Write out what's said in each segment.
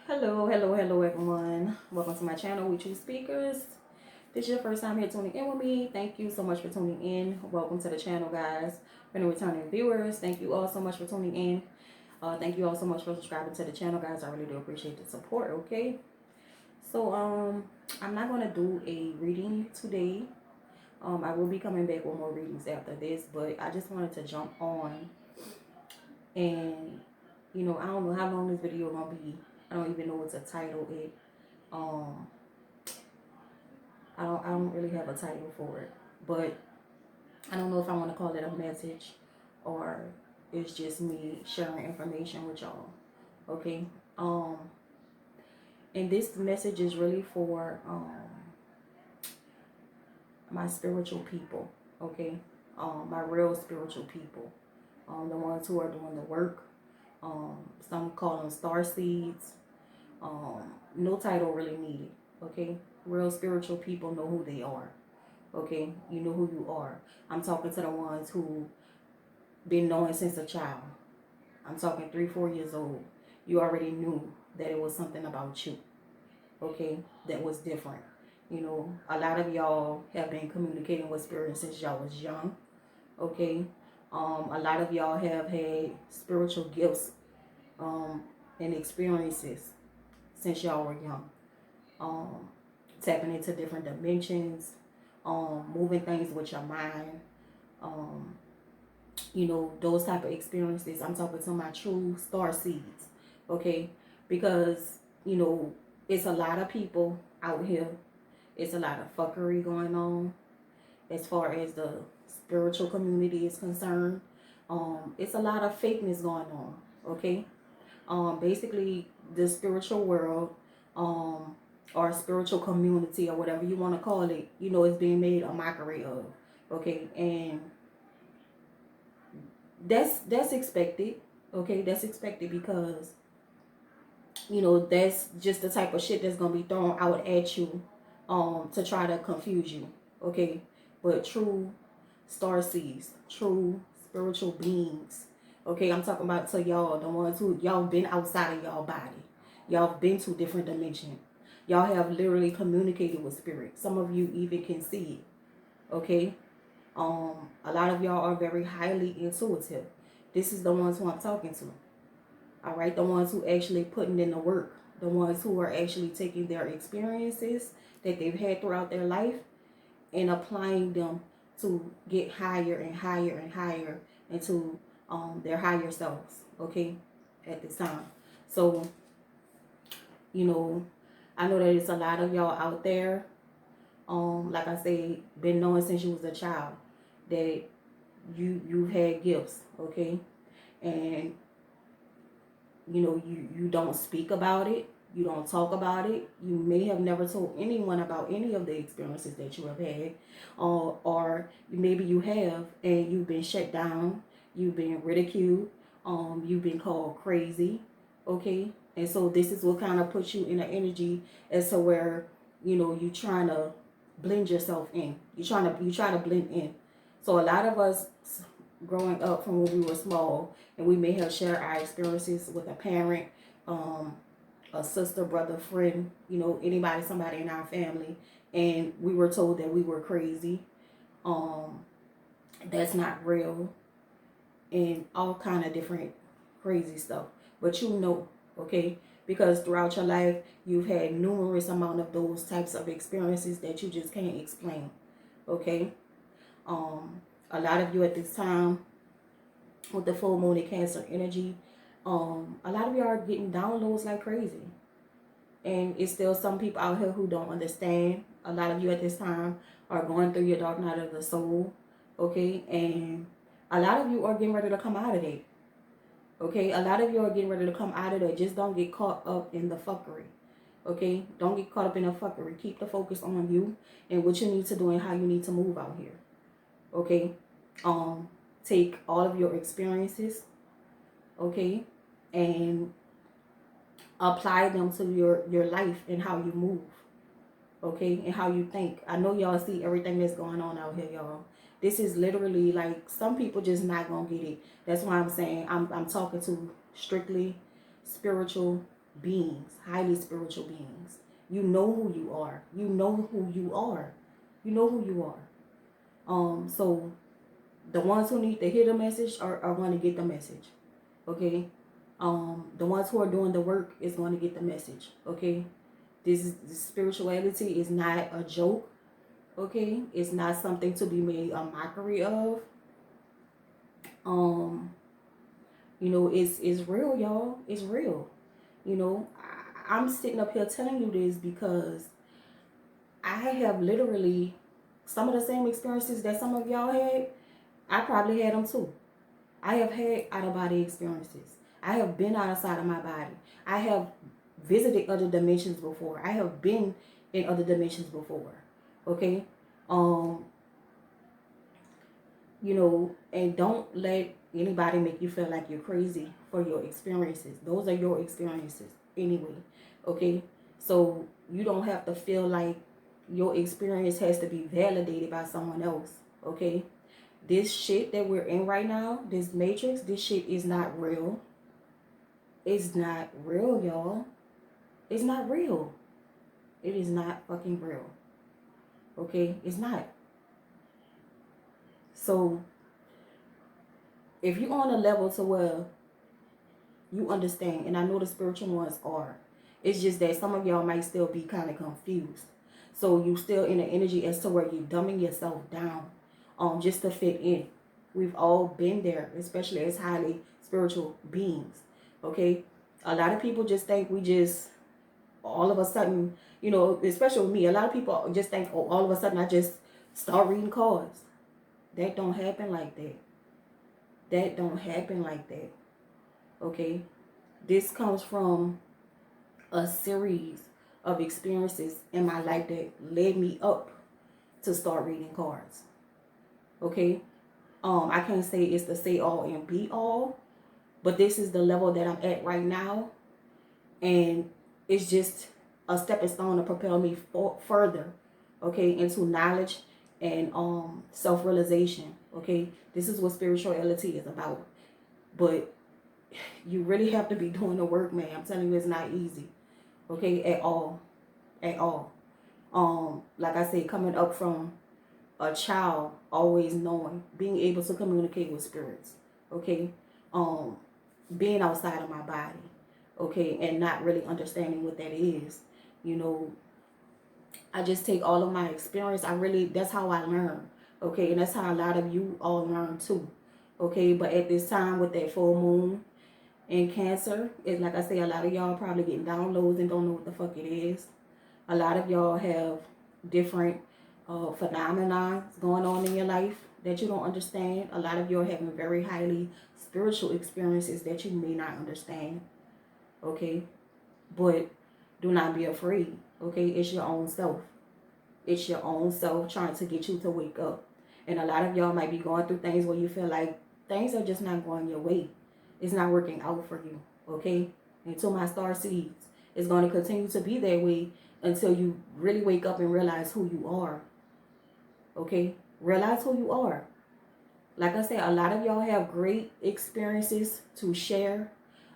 Hello everyone. Welcome to my channel, We Choose Speakers. This is your first time here tuning in with me. Thank you so much for tuning in. Welcome to the channel, guys. For the returning viewers, thank you all so much for tuning in. Thank you all so much for subscribing to the channel, guys. I really do appreciate the support, okay? So, I'm not going to do a reading today. I will be coming back with more readings after this, but I just wanted to jump on and, I don't know how long this video going to be. I don't even know what to title it. Um, I don't really have a title for it, but I don't know if I want to call it a message or it's just me sharing information with y'all. Okay. Um, and this message is really for my spiritual people. Okay. My real spiritual people. The ones who are doing the work. Some call them Starseeds. No title really needed. Okay. Real spiritual people know who they are. Okay, you know who you are. I'm talking to the ones who been knowing since a child. I'm talking 3-4 years old. You already knew that it was something about you. Okay, that was different. A lot of y'all have been communicating with spirit since y'all was young. Okay, a lot of y'all have had spiritual gifts and experiences since y'all were young. Tapping into different dimensions, moving things with your mind, um, those type of experiences. I'm talking to my true star seeds, okay? Because, it's a lot of people out here. It's a lot of fuckery going on as far as the spiritual community is concerned. It's a lot of fakeness going on, okay? Basically, the spiritual world, or spiritual community, or whatever you want to call it, is being made a mockery of, okay? And that's expected, okay? That's expected because that's just the type of shit that's gonna be thrown out at you to try to confuse you, okay? But true star seeds, true spiritual beings, okay? I'm talking about to y'all, the ones who y'all been outside of y'all body, y'all been to different dimension, y'all have literally communicated with spirit. Some of you even can see it, okay? A lot of y'all are very highly intuitive. This is the ones who I'm talking to. All right, the ones who actually putting in the work, the ones who are actually taking their experiences that they've had throughout their life and applying them to get higher and higher and higher into their higher selves, okay, at this time. So, I know that it's a lot of y'all out there, like I said, been knowing since you was a child that you've had gifts, okay, and you don't speak about it, you don't talk about it, you may have never told anyone about any of the experiences that you have had, or maybe you have and you've been shut down, you've been ridiculed, you've been called crazy, okay? And so this is what kind of puts you in an energy as to where you trying to blend yourself in, you try to blend in. So a lot of us growing up from when we were small, and we may have shared our experiences with a parent, a sister, brother, friend, anybody, somebody in our family, and we were told that we were crazy. That's not real, and all kind of different crazy stuff. But okay, because throughout your life you've had numerous amount of those types of experiences that you just can't explain, okay? A lot of you at this time with the full moon in Cancer energy, a lot of you are getting downloads like crazy. And it's still some people out here who don't understand. A lot of you at this time are going through your dark night of the soul, okay? And a lot of you are getting ready to come out of it, okay? A lot of you are getting ready to come out of it. Just don't get caught up in the fuckery, okay? Don't get caught up in the fuckery. Keep the focus on you and what you need to do and how you need to move out here, okay? Take all of your experiences, okay, and apply them to your life and how you move, okay, and how you think. I know y'all see everything that's going on out here, y'all. This is literally like, some people just not gonna get it. That's why I'm saying I'm talking to strictly spiritual beings, highly spiritual beings. You know who you are. You know who you are. You know who you are. So the ones who need to hear the message are going to get the message. Okay. The ones who are doing the work is going to get the message. Okay. This spirituality is not a joke. Okay. It's not something to be made a mockery of. You know, it's real, y'all. It's real. You know, I'm sitting up here telling you this because I have literally some of the same experiences that some of y'all had. I probably had them too. I have had out of body experiences. I have been outside of my body. I have visited other dimensions before. I have been in other dimensions before. Okay? Um, you know, and don't let anybody make you feel like you're crazy for your experiences. Those are your experiences anyway. Okay? So you don't have to feel like your experience has to be validated by someone else. Okay? This shit that we're in right now, this matrix, this shit is not real. It's not real, y'all. It's not real. It is not fucking real. Okay? It's not. So, if you're on a level to where you understand, and I know the spiritual ones are, it's just that some of y'all might still be kind of confused. So, you still in the energy as to where you're dumbing yourself down just to fit in. We've all been there, especially as highly spiritual beings. Okay? A lot of people just think we just, all of a sudden, you know, especially with me, a lot of people just think, oh, all of a sudden I just start reading cards. That don't happen like that. That don't happen like that. Okay? This comes from a series of experiences in my life that led me up to start reading cards. Okay? I can't say it's the say all and be all, but this is the level that I'm at right now, and it's just a stepping stone to propel me further, okay, into knowledge and self-realization. Okay, this is what spirituality is about, but you really have to be doing the work, man. I'm telling you, it's not easy, okay, at all, at all. Like I said, coming up from a child, always knowing, being able to communicate with spirits, okay, being outside of my body, okay, and not really understanding what that is, you know. I just take all of my experience. That's how I learn, okay, and that's how a lot of you all learn too, okay. But at this time with that full moon in Cancer, it's like I say, a lot of y'all probably getting downloads and don't know what the fuck it is. A lot of y'all have different phenomena going on in your life that you don't understand. A lot of you are having very highly spiritual experiences that you may not understand. Okay? But do not be afraid. Okay? It's your own self. It's your own self trying to get you to wake up. And a lot of y'all might be going through things where you feel like things are just not going your way. It's not working out for you. Okay? And to my star seeds, it's going to continue to be that way until you really wake up and realize who you are. Okay? Realize who you are. Like I said, a lot of y'all have great experiences to share.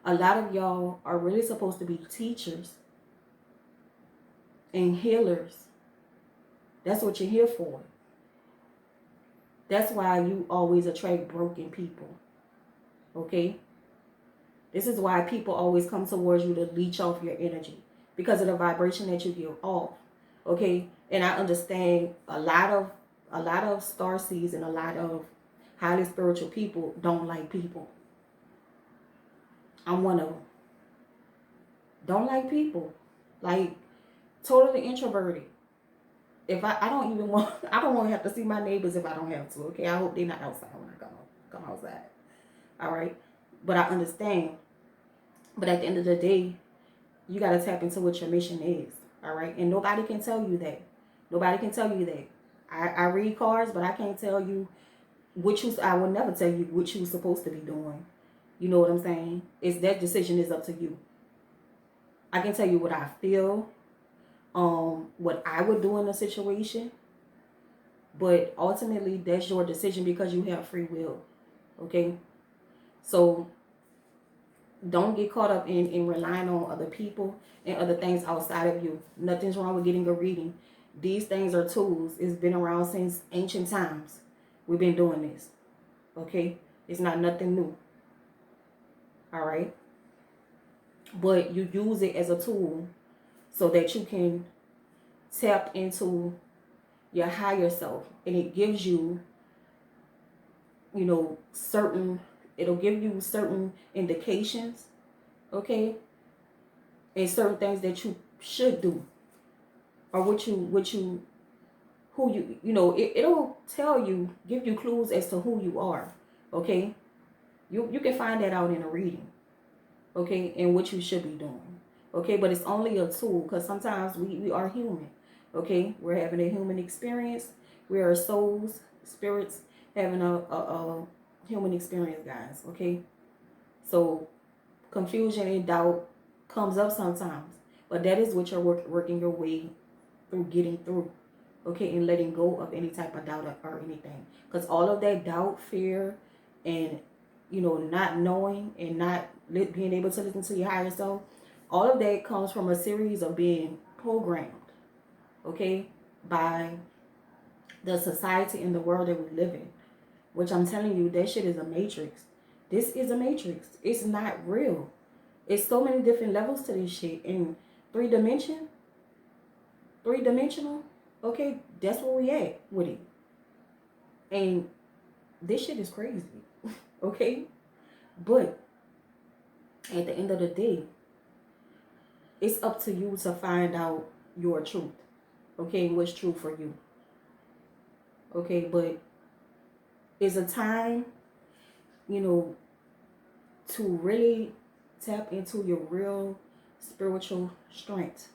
A lot of y'all are really supposed to be teachers and healers. That's what you're here for. That's why you always attract broken people. Okay? This is why people always come towards you to leech off your energy, because of the vibration that you give off. Okay? And I understand a lot of starseeds and a lot of highly spiritual people don't like people. I'm one of them. Don't like people. Like, totally introverted. If I don't even want, I don't want to have to see my neighbors if I don't have to. Okay? I hope they're not outside when I come outside. All right? But I understand. But at the end of the day, you got to tap into what your mission is. All right? And nobody can tell you that. Nobody can tell you that. I read cards, but I can't tell you I will never tell you what you're supposed to be doing. You know what I'm saying? That decision is up to you. I can tell you what I feel, what I would do in a situation, but ultimately that's your decision because you have free will. Okay? So Don't get caught up in relying on other people and other things outside of you. Nothing's wrong with getting a reading. These things are tools. It's been around since ancient times. We've been doing this. Okay? It's not nothing new. All right? But you use it as a tool so that you can tap into your higher self. And it gives you, you know, it'll give you certain indications, okay? And certain things that you should do. Or it'll tell you, give you clues as to who you are, okay? You can find that out in a reading, okay? And what you should be doing, okay? But it's only a tool, because sometimes we are human, okay? We're having a human experience. We are souls, spirits, having a human experience, guys, okay? So confusion and doubt comes up sometimes, but that is what you're working your way through, getting through, okay? And letting go of any type of doubt or anything, because all of that doubt, fear, and, you know, not knowing and not being able to listen to your higher self, all of that comes from a series of being programmed, okay, by the society and the world that we live in, which I'm telling you, that shit is a matrix. This is a matrix. It's not real. It's so many different levels to this shit. In three-dimensional, okay, that's where we at with it. And this shit is crazy, okay? But at the end of the day, it's up to you to find out your truth, okay, and what's true for you, okay? But it's a time, you know, to really tap into your real spiritual strength.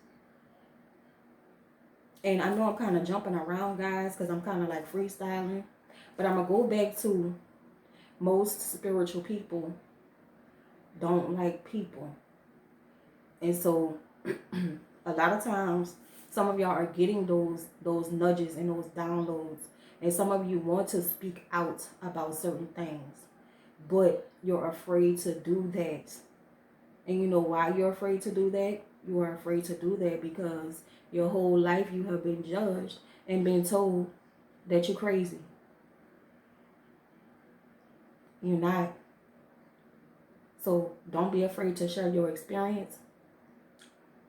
And I know I'm kind of jumping around, guys, because I'm kind of like freestyling. But I'm going to go back to, most spiritual people don't like people. And so a lot of times, some of y'all are getting those nudges and those downloads. And some of you want to speak out about certain things, but you're afraid to do that. And you know why you're afraid to do that? You are afraid to do that because your whole life you have been judged and been told that you're crazy. You're not. So don't be afraid to share your experience.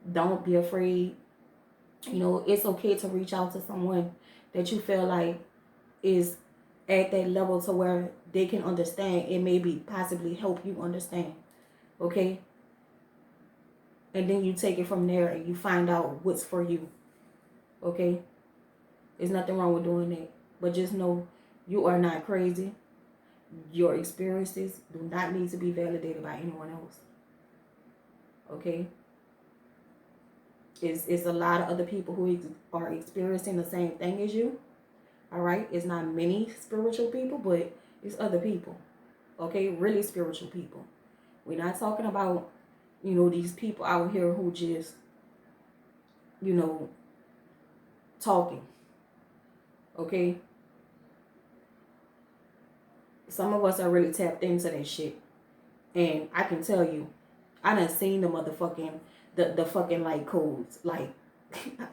Don't be afraid. You know, it's okay to reach out to someone that you feel like is at that level to where they can understand. It may be possibly help you understand. Okay? And then you take it from there and you find out what's for you. Okay? There's nothing wrong with doing that. But just know you are not crazy. Your experiences do not need to be validated by anyone else. Okay? It's a lot of other people who are experiencing the same thing as you. All right? It's not many spiritual people, but it's other people. Okay? Really spiritual people. We're not talking about, you know, these people out here who just, you know, talking. Okay? Some of us are really tapped into that shit. And I can tell you, I done seen the motherfucking, the fucking like codes. Like,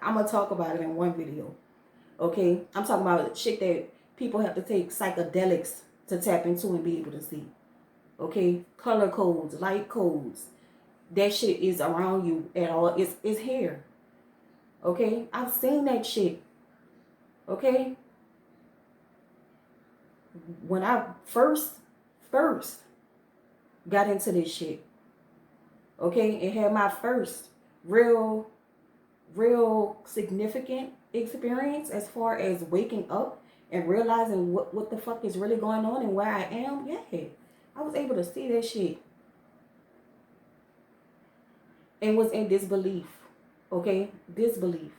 I'm going to talk about it in one video. Okay? I'm talking about shit that people have to take psychedelics to tap into and be able to see. Okay? Color codes, light codes. That shit is around you at all. It's here. Okay? I've seen that shit. Okay? When I first got into this shit, okay, and had my first real significant experience as far as waking up and realizing what the fuck is really going on and where I am, yeah, I was able to see that shit and was in disbelief, okay, disbelief.